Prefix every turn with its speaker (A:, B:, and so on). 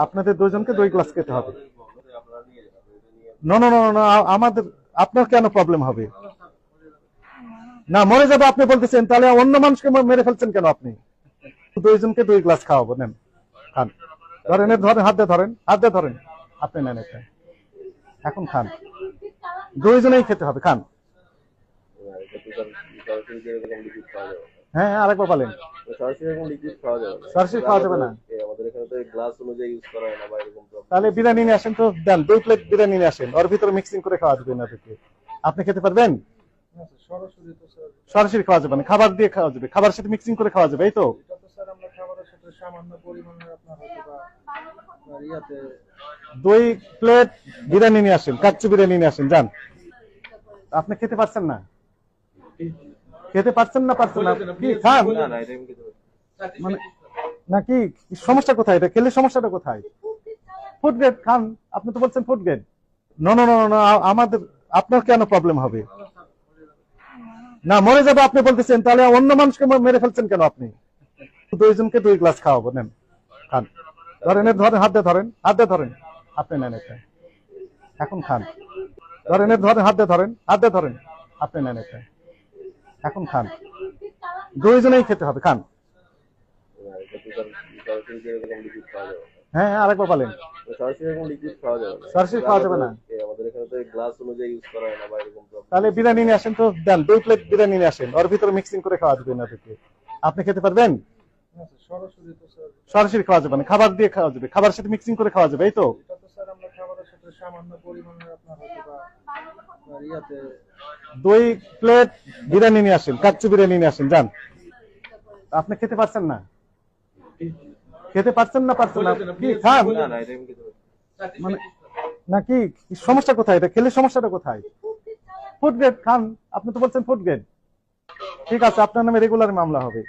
A: আপনাদের দুজনকে 2 গ্লাস খেতে হবে। না না না না, আমাদের আপনার কেন প্রবলেম হবে? না মরে যাবে আপনি বলতেছেন, তাহলে অন্য মানুষকে মেরে ফেলছেন কেন আপনি? দুইজনকে 2 গ্লাস খাওয়াবো, নেন খান। ধরেন ধরেন, হাত দিয়ে ধরেন, হাত দিয়ে ধরেন, আপনি নেন এটা, এখন খান। দুইজনেই খেতে হবে, খান। হ্যাঁ আরেকবার বলেন। সরাসরি খাওয়া যাবে না, তাহলে বিরিয়ানি নিয়ে আসেন তো, দেন 2 প্লেট বিরিয়ানি নিয়ে আসেন, ওর ভিতরে মিক্সিং করে খাওয়া যাবে না। আপনি খেতে পারবেন? সরাসরি খাওয়া যাবে না, খাবার দিয়ে খাওয়া যাবে, খাবার সাথে মিক্সিং করে খাওয়া যাবে, এই তো। 2 প্লেট বিরিয়ানি নিয়ে আসেন, কাচ্চি বিরিয়ানি নিয়ে আসেন, যান। আপনি খেতে পারছেন না? খেতে পারছেন না? পারছেন না কি খান মানে নাকি? সমস্যা কোথায়? এটা খেলে সমস্যাটা কোথায়? ফুড গ্রেড খান, আপনি তো বলছেন ফুড গ্রেড। না না না না, আমাদের আপনার কেন প্রবলেম হবে? না মরে যাবে আপনি বলতেছেন, তাহলে অন্য মানুষকে মেরে ফেলছেন কেন আপনি? দুইজনকে 2 গ্লাস খাওয়াবো, নেন খান। ধরেন ধরেন, হাত দিয়ে ধরেন, হাত দিয়ে ধরেন, আপনি নেন এটা, এখন খান। ধরেন ধরেন, হাত দিয়ে ধরেন, হাত দিয়ে ধরেন, আপনি নেন এটা, এখন খান। দুইজনেই খেতে হবে, খান। হ্যাঁ আরেকবার বলেন। সরাসরি খাওয়া যাবে না, তাহলে বিরিয়ানি নিয়ে আসেন তো, দেন 2 প্লেট বিরিয়ানি নিয়ে আসেন, ওর ভিতরে মিক্সিং করে খাওয়া যাবে না। আপনি খেতে পারবেন? সরাসরি খাওয়া যাবে না, খাবার দিয়ে খাওয়া যাবে, খাবার সাথে মিক্সিং করে খাওয়া যাবে, এই তো। 2 প্লেট বিরিয়ানি নিয়ে আসেন, কাচ্চি বিরিয়ানি নিয়ে আসেন, যান। আপনি খেতে পারছেন না? খেতে পারছেন না? পারছেন না কি খান মানে নাকি? সমস্যা কোথায়? এটা খেলে সমস্যাটা কোথায়? ফুড গ্রেড খান, আপনি তো বলছেন ফুড গ্রেড। ঠিক আছে, আপনার নামে রেগুলার মামলা হবে।